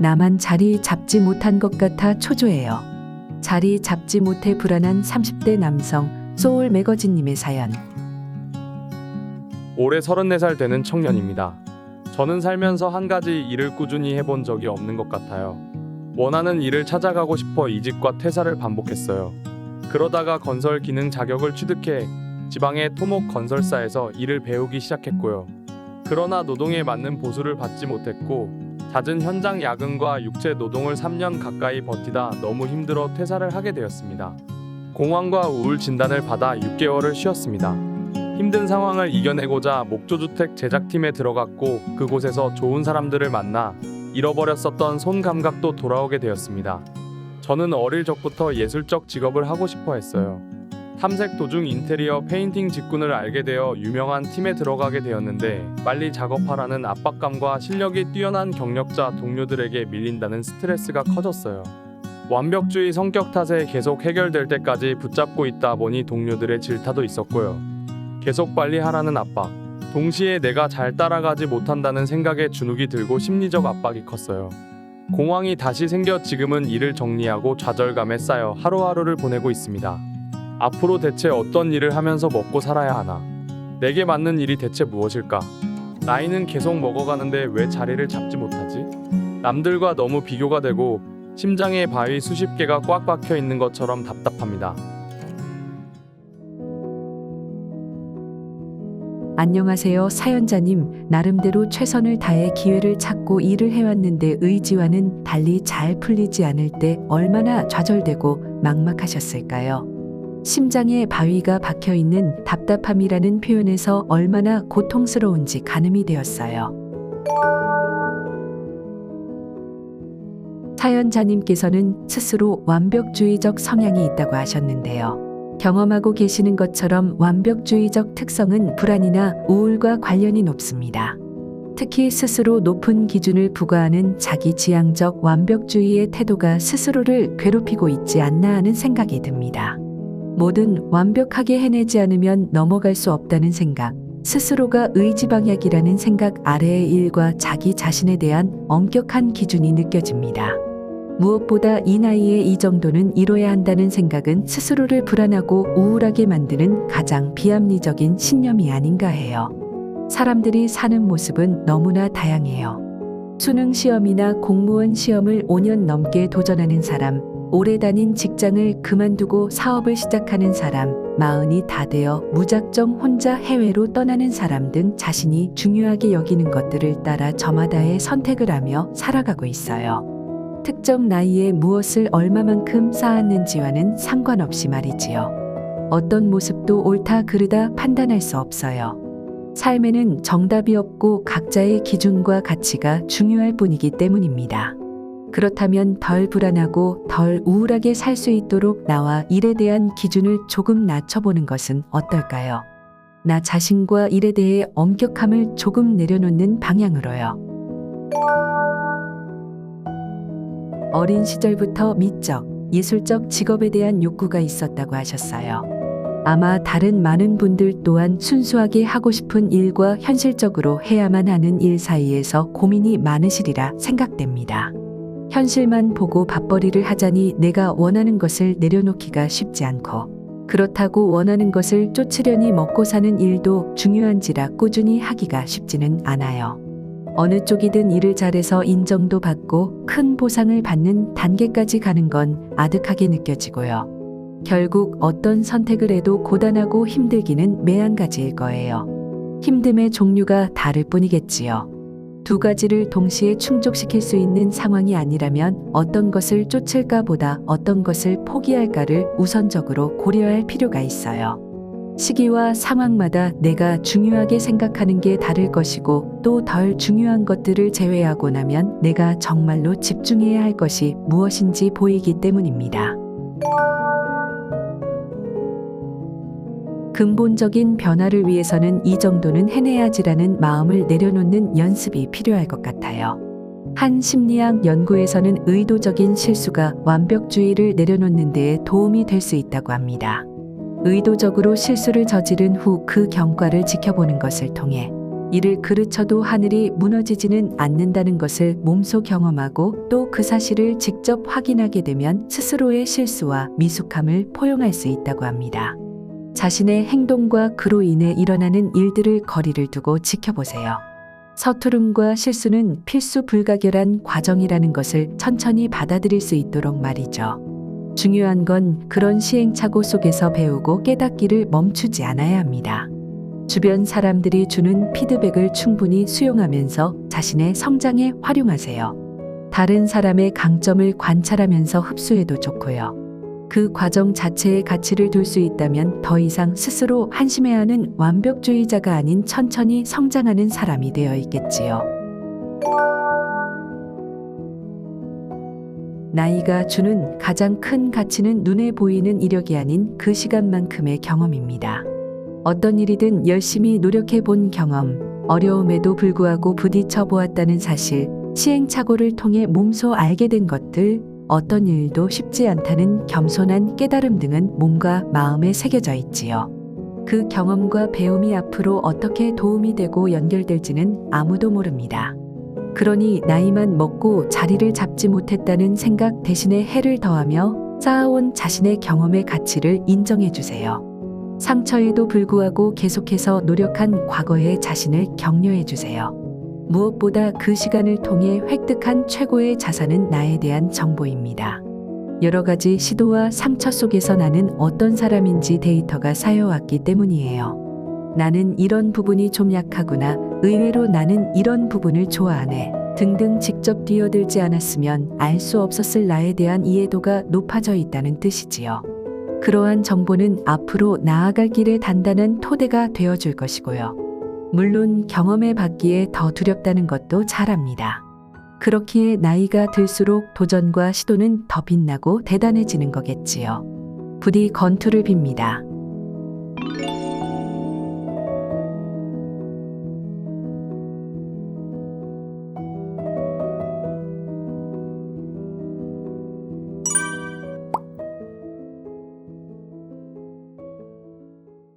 나만 자리 잡지 못한 것 같아 초조해요. 자리 잡지 못해 불안한 30대 남성 소울 매거진님의 사연. 올해 34살 되는 청년입니다. 저는 살면서 한 가지 일을 꾸준히 해본 적이 없는 것 같아요. 원하는 일을 찾아가고 싶어 이직과 퇴사를 반복했어요. 그러다가 건설 기능 자격을 취득해 지방의 토목 건설사에서 일을 배우기 시작했고요. 그러나 노동에 맞는 보수를 받지 못했고 잦은 현장 야근과 육체 노동을 3년 가까이 버티다 너무 힘들어 퇴사를 하게 되었습니다. 공황과 우울 진단을 받아 6개월을 쉬었습니다. 힘든 상황을 이겨내고자 목조주택 제작팀에 들어갔고 그곳에서 좋은 사람들을 만나 잃어버렸었던 손 감각도 돌아오게 되었습니다. 저는 어릴 적부터 예술적 직업을 하고 싶어 했어요. 탐색 도중 인테리어 페인팅 직군을 알게 되어 유명한 팀에 들어가게 되었는데 빨리 작업하라는 압박감과 실력이 뛰어난 경력자 동료들에게 밀린다는 스트레스가 커졌어요. 완벽주의 성격 탓에 계속 해결될 때까지 붙잡고 있다 보니 동료들의 질타도 있었고요. 계속 빨리 하라는 압박, 동시에 내가 잘 따라가지 못한다는 생각에 주눅이 들고 심리적 압박이 컸어요. 공황이 다시 생겨 지금은 일을 정리하고 좌절감에 쌓여 하루하루를 보내고 있습니다. 앞으로 대체 어떤 일을 하면서 먹고 살아야 하나? 내게 맞는 일이 대체 무엇일까? 나이는 계속 먹어가는데 왜 자리를 잡지 못하지? 남들과 너무 비교가 되고 심장에 바위 수십 개가 꽉 박혀 있는 것처럼 답답합니다. 안녕하세요. 사연자님, 나름대로 최선을 다해 기회를 찾고 일을 해왔는데 의지와는 달리 잘 풀리지 않을 때 얼마나 좌절되고 막막하셨을까요? 심장에 바위가 박혀있는 답답함이라는 표현에서 얼마나 고통스러운지 가늠이 되었어요. 사연자님께서는 스스로 완벽주의적 성향이 있다고 하셨는데요. 경험하고 계시는 것처럼 완벽주의적 특성은 불안이나 우울과 관련이 높습니다. 특히 스스로 높은 기준을 부과하는 자기지향적 완벽주의의 태도가 스스로를 괴롭히고 있지 않나 하는 생각이 듭니다. 뭐든 완벽하게 해내지 않으면 넘어갈 수 없다는 생각, 스스로가 의지방약이라는 생각 아래의 일과 자기 자신에 대한 엄격한 기준이 느껴집니다. 무엇보다 이 나이에 이 정도는 이뤄야 한다는 생각은 스스로를 불안하고 우울하게 만드는 가장 비합리적인 신념이 아닌가 해요. 사람들이 사는 모습은 너무나 다양해요. 수능 시험이나 공무원 시험을 5년 넘게 도전하는 사람, 오래 다닌 직장을 그만두고 사업을 시작하는 사람, 40이 다 되어 무작정 혼자 해외로 떠나는 사람 등 자신이 중요하게 여기는 것들을 따라 저마다의 선택을 하며 살아가고 있어요. 특정 나이에 무엇을 얼마만큼 쌓았는지와는 상관없이 말이지요. 어떤 모습도 옳다 그르다 판단할 수 없어요. 삶에는 정답이 없고 각자의 기준과 가치가 중요할 뿐이기 때문입니다. 그렇다면 덜 불안하고 덜 우울하게 살 수 있도록 나와 일에 대한 기준을 조금 낮춰보는 것은 어떨까요? 나 자신과 일에 대해 엄격함을 조금 내려놓는 방향으로요. 어린 시절부터 미적, 예술적 직업에 대한 욕구가 있었다고 하셨어요. 아마 다른 많은 분들 또한 순수하게 하고 싶은 일과 현실적으로 해야만 하는 일 사이에서 고민이 많으시리라 생각됩니다. 현실만 보고 밥벌이를 하자니 내가 원하는 것을 내려놓기가 쉽지 않고, 그렇다고 원하는 것을 쫓으려니 먹고 사는 일도 중요한지라 꾸준히 하기가 쉽지는 않아요. 어느 쪽이든 일을 잘해서 인정도 받고 큰 보상을 받는 단계까지 가는 건 아득하게 느껴지고요. 결국 어떤 선택을 해도 고단하고 힘들기는 매한가지일 거예요. 힘듦의 종류가 다를 뿐이겠지요. 두 가지를 동시에 충족시킬 수 있는 상황이 아니라면 어떤 것을 쫓을까 보다 어떤 것을 포기할까를 우선적으로 고려할 필요가 있어요. 시기와 상황마다 내가 중요하게 생각하는 게 다를 것이고 또 덜 중요한 것들을 제외하고 나면 내가 정말로 집중해야 할 것이 무엇인지 보이기 때문입니다. 근본적인 변화를 위해서는 이 정도는 해내야지라는 마음을 내려놓는 연습이 필요할 것 같아요. 한 심리학 연구에서는 의도적인 실수가 완벽주의를 내려놓는 데에 도움이 될 수 있다고 합니다. 의도적으로 실수를 저지른 후 그 경과를 지켜보는 것을 통해 이를 그르쳐도 하늘이 무너지지는 않는다는 것을 몸소 경험하고 또 그 사실을 직접 확인하게 되면 스스로의 실수와 미숙함을 포용할 수 있다고 합니다. 자신의 행동과 그로 인해 일어나는 일들을 거리를 두고 지켜보세요. 서투름과 실수는 필수 불가결한 과정이라는 것을 천천히 받아들일 수 있도록 말이죠. 중요한 건 그런 시행착오 속에서 배우고 깨닫기를 멈추지 않아야 합니다. 주변 사람들이 주는 피드백을 충분히 수용하면서 자신의 성장에 활용하세요. 다른 사람의 강점을 관찰하면서 흡수해도 좋고요. 그 과정 자체에 가치를 둘 수 있다면 더 이상 스스로 한심해야 하는 완벽주의자가 아닌 천천히 성장하는 사람이 되어 있겠지요. 나이가 주는 가장 큰 가치는 눈에 보이는 이력이 아닌 그 시간만큼의 경험입니다. 어떤 일이든 열심히 노력해 본 경험, 어려움에도 불구하고 부딪혀 보았다는 사실, 시행착오를 통해 몸소 알게 된 것들, 어떤 일도 쉽지 않다는 겸손한 깨달음 등은 몸과 마음에 새겨져 있지요. 그 경험과 배움이 앞으로 어떻게 도움이 되고 연결될지는 아무도 모릅니다. 그러니 나이만 먹고 자리를 잡지 못했다는 생각 대신에 해를 더하며 쌓아온 자신의 경험의 가치를 인정해 주세요. 상처에도 불구하고 계속해서 노력한 과거의 자신을 격려해 주세요. 무엇보다 그 시간을 통해 획득한 최고의 자산은 나에 대한 정보입니다. 여러 가지 시도와 상처 속에서 나는 어떤 사람인지 데이터가 쌓여왔기 때문이에요. 나는 이런 부분이 좀 약하구나, 의외로 나는 이런 부분을 좋아하네 등등 직접 뛰어들지 않았으면 알 수 없었을 나에 대한 이해도가 높아져 있다는 뜻이지요. 그러한 정보는 앞으로 나아갈 길에 단단한 토대가 되어줄 것이고요. 물론 경험해 봤기에 더 두렵다는 것도 잘 압니다. 그렇기에 나이가 들수록 도전과 시도는 더 빛나고 대단해지는 거겠지요. 부디 건투를 빕니다.